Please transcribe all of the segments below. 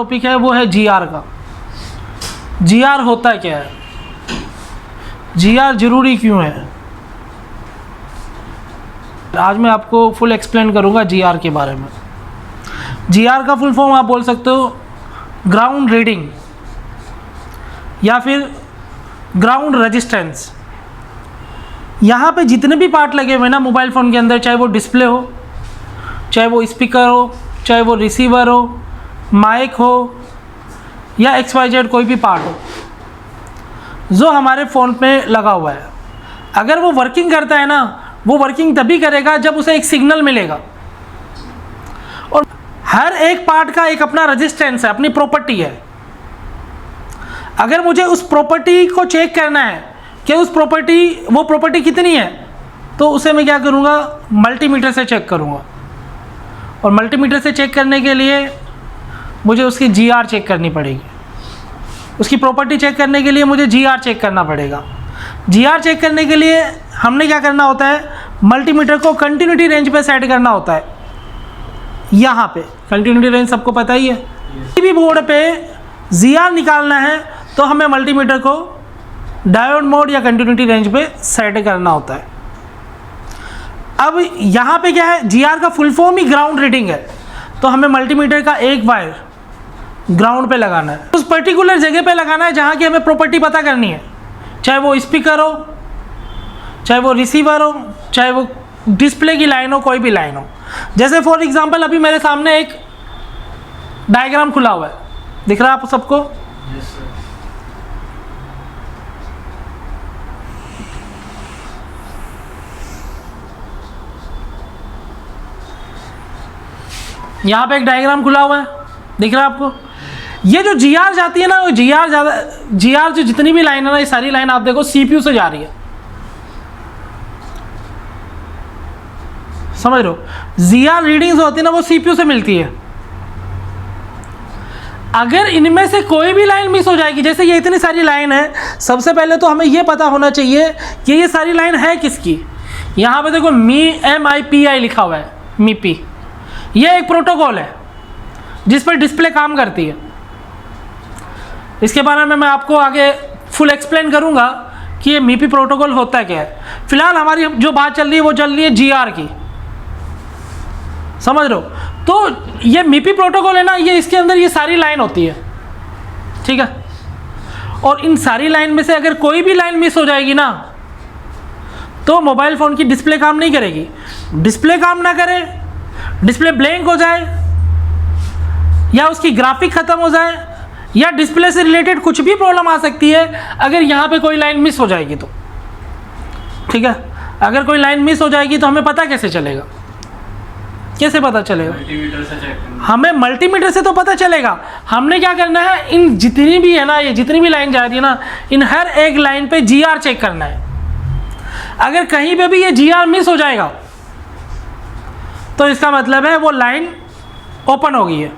Topic है वो है जीआर का। जीआर होता क्या है, जीआर जरूरी क्यों है, आज मैं आपको फुल एक्सप्लेन करूंगा जीआर के बारे में। जीआर का फुल फॉर्म आप बोल सकते हो ग्राउंड रीडिंग या फिर ग्राउंड रेजिस्टेंस। यहाँ पे जितने भी पार्ट लगे हुए हैं ना मोबाइल फ़ोन के अंदर, चाहे वो डिस्प्ले हो, चाहे वो स्पीकर हो, चाहे वो रिसीवर हो, माइक हो या XYZ कोई भी पार्ट हो जो हमारे फ़ोन पे लगा हुआ है, अगर वो वर्किंग करता है ना, वो वर्किंग तभी करेगा जब उसे एक सिग्नल मिलेगा। और हर एक पार्ट का एक अपना रेजिस्टेंस है, अपनी प्रॉपर्टी है। अगर मुझे उस प्रॉपर्टी को चेक करना है कि वो प्रॉपर्टी कितनी है, तो उसे मैं क्या करूँगा, मल्टीमीटर से चेक करूँगा। और मल्टीमीटर से चेक करने के लिए मुझे उसकी जीआर चेक करनी पड़ेगी। उसकी प्रॉपर्टी चेक करने के लिए मुझे जीआर चेक करना पड़ेगा। जीआर चेक करने के लिए हमने क्या करना होता है, मल्टीमीटर को कंटिन्यूटी रेंज पे सेट करना होता है। यहाँ पे कंटिन्यूटी रेंज सबको पता ही है। किसी भी बोर्ड पे जीआर निकालना है तो हमें मल्टीमीटर को डायोड मोड या कंटिन्यूटी रेंज पे सेट करना होता है। अब यहाँ पे क्या है, जीआर का फुल फॉर्म ही ग्राउंड रीडिंग है, तो हमें मल्टीमीटर का एक वायर ग्राउंड पे लगाना है, उस पर्टिकुलर जगह पे लगाना है जहाँ की हमें प्रॉपर्टी पता करनी है, चाहे वो स्पीकर हो, चाहे वो रिसीवर हो, चाहे वो डिस्प्ले की लाइन हो, कोई भी लाइन हो। जैसे फॉर एग्जांपल अभी मेरे सामने एक डायग्राम खुला हुआ है, दिख रहा है आप सबको? Yes, sir. यहाँ पे एक डायग्राम खुला हुआ है, दिख रहा है आपको? ये जो जीआर जाती है ना, वो जीआर जो जितनी भी लाइन है ना, ये सारी लाइन आप देखो सीपीयू से जा रही है, समझ रहे हो? जीआर रीडिंग्स होती है ना, वो सीपीयू से मिलती है। अगर इनमें से कोई भी लाइन मिस हो जाएगी, जैसे ये इतनी सारी लाइन है, सबसे पहले तो हमें ये पता होना चाहिए कि ये सारी लाइन है किसकी। यहाँ पे देखो MIPI लिखा हुआ है, MIPI। ये एक प्रोटोकॉल है जिस पर डिस्प्ले काम करती है। इसके बारे में मैं आपको आगे फुल एक्सप्लेन करूँगा कि ये MIPI प्रोटोकॉल होता क्या है। फिलहाल हमारी जो बात चल रही है वो चल रही है जीआर की, समझ रहे हो? तो ये MIPI प्रोटोकॉल है ना, ये इसके अंदर ये सारी लाइन होती है, ठीक है? और इन सारी लाइन में से अगर कोई भी लाइन मिस हो जाएगी ना, तो मोबाइल फ़ोन की डिस्प्ले काम नहीं करेगी। डिस्प्ले काम ना करे, डिस्प्ले ब्लैंक हो जाए, या उसकी ग्राफिक ख़त्म हो जाए, या डिस्प्ले से रिलेटेड कुछ भी प्रॉब्लम आ सकती है अगर यहाँ पे कोई लाइन मिस हो जाएगी तो, ठीक है? अगर कोई लाइन मिस हो जाएगी तो हमें पता कैसे चलेगा? कैसे पता चलेगा? मल्टीमीटर से चेक करना। हमें मल्टीमीटर से तो पता चलेगा। हमने क्या करना है, इन जितनी भी है ना, ये जितनी भी लाइन जा रही है ना, इन हर एक लाइन पे जीआर चेक करना है। अगर कहीं पे भी ये जीआर मिस हो जाएगा तो इसका मतलब है वो लाइन ओपन हो गई है,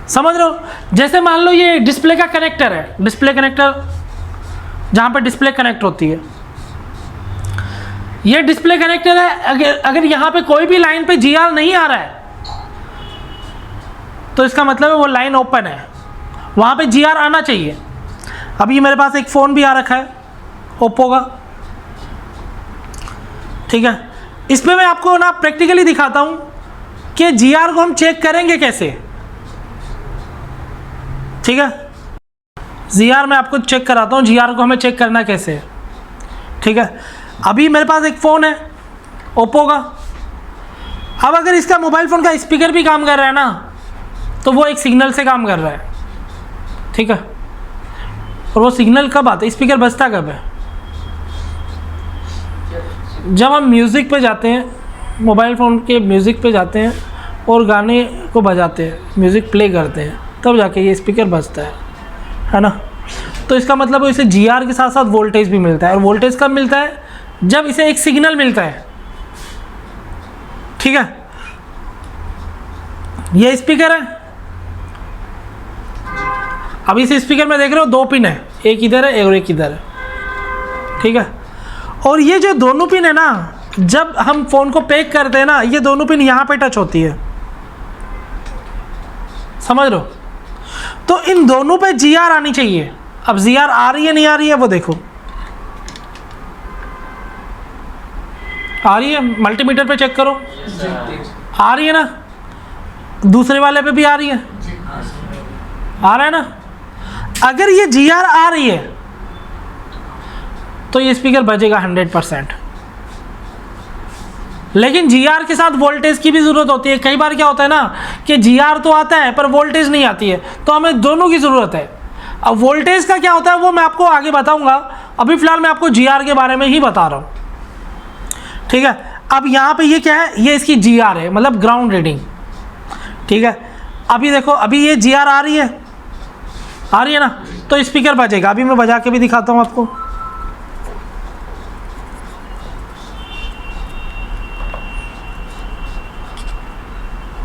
समझ रहे हो? जैसे मान लो ये डिस्प्ले का कनेक्टर है, डिस्प्ले कनेक्टर जहाँ पे डिस्प्ले कनेक्ट होती है, ये डिस्प्ले कनेक्टर है। अगर यहाँ पे कोई भी लाइन पे जीआर नहीं आ रहा है तो इसका मतलब है वो लाइन ओपन है, वहाँ पे जीआर आना चाहिए। अभी मेरे पास एक फ़ोन भी आ रखा है ओप्पो का, ठीक है? इसमें मैं आपको ना प्रैक्टिकली दिखाता हूँ कि जीआर को हम चेक करेंगे कैसे, ठीक है? जीआर मैं आपको चेक कराता हूँ, जीआर को हमें चेक करना कैसे है, ठीक है? अभी मेरे पास एक फ़ोन है ओप्पो का। अब अगर इसका मोबाइल फ़ोन का स्पीकर भी काम कर रहा है ना, तो वो एक सिग्नल से काम कर रहा है, ठीक है? और वो सिग्नल कब आता है, स्पीकर बजता कब है? जब हम म्यूज़िक पे जाते हैं, मोबाइल फ़ोन के म्यूज़िक पे जाते हैं और गाने को बजाते हैं, म्यूज़िक प्ले करते हैं, तब जाके ये स्पीकर बजता है ना? तो इसका मतलब इसे जीआर के साथ साथ वोल्टेज भी मिलता है। और वोल्टेज कब मिलता है? जब इसे एक सिग्नल मिलता है, ठीक है? ये स्पीकर है। अब इस स्पीकर में देख रहे हो 2 पिन है, एक इधर है और एक इधर है, ठीक है? और ये जो दोनों पिन है ना, जब हम फ़ोन को पैक करते हैं ना, ये दोनों पिन यहाँ पे टच होती है, समझ लो? तो इन दोनों पे जी आर आनी चाहिए। अब जी आर आ रही है नहीं आ रही है वो देखो, आ रही है, मल्टीमीटर पे चेक करो, आ रही है ना, दूसरे वाले पे भी आ रही है, आ रहा है ना। अगर ये जी आर आ रही है तो ये स्पीकर बजेगा 100%। लेकिन जी आर के साथ वोल्टेज की भी ज़रूरत होती है। कई बार क्या होता है ना कि जी आर तो आता है पर वोल्टेज नहीं आती है, तो हमें दोनों की ज़रूरत है। अब वोल्टेज का क्या होता है वो मैं आपको आगे बताऊंगा, अभी फ़िलहाल मैं आपको जी आर के बारे में ही बता रहा हूँ, ठीक है। अब यहाँ पे ये क्या है, ये इसकी जी आर है, मतलब ग्राउंड रीडिंग, ठीक है। अभी देखो, अभी ये जी आर आ रही है, आ रही है ना, तो स्पीकर बजेगा। अभी मैं बजा के भी दिखाता हूँ आपको।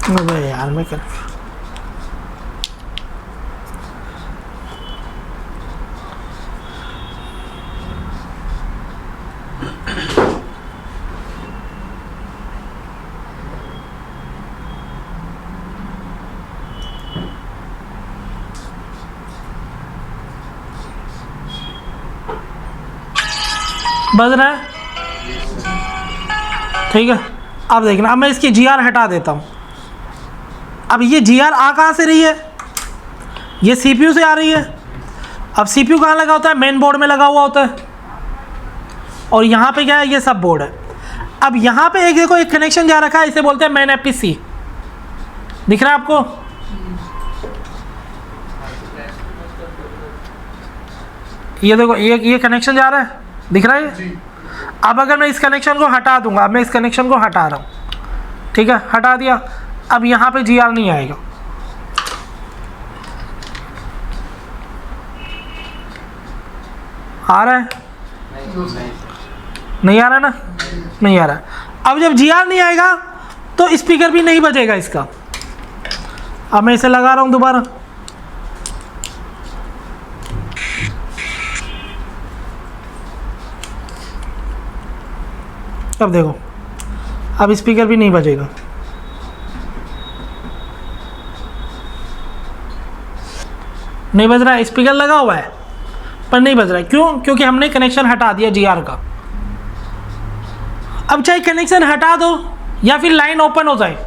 अबे यार मैं कर बज रहा है, ठीक है। अब देखना, अब मैं इसकी जी आर हटा देता हूँ। अब ये जी आर आ कहाँ से रही है, ये सीपीयू से आ रही है। अब सीपीयू कहाँ लगा होता है, मेन बोर्ड में लगा हुआ होता है, और यहाँ पे क्या है, ये सब बोर्ड है। अब यहाँ पे एक देखो, एक कनेक्शन जा रखा है, इसे बोलते हैं मेन एपीसी, दिख रहा है आपको, ये देखो, ये कनेक्शन जा रहा है, दिख रहा है। अब अगर मैं इस कनेक्शन को हटा दूंगा, अब मैं इस कनेक्शन को हटा रहा हूँ, ठीक है, हटा दिया। अब यहाँ पे जी आर नहीं आएगा, आ रहा है, नहीं आ रहा ना, नहीं आ रहा। अब जब जी आर नहीं आएगा तो स्पीकर भी नहीं बजेगा इसका। अब मैं इसे लगा रहा हूँ दोबारा, अब देखो, अब स्पीकर भी नहीं बजेगा। नहीं बज रहा है, स्पीकर लगा हुआ है पर नहीं बज रहा है। क्यों? क्योंकि हमने कनेक्शन हटा दिया जी आर का। अब चाहे कनेक्शन हटा दो या फिर लाइन ओपन हो जाए,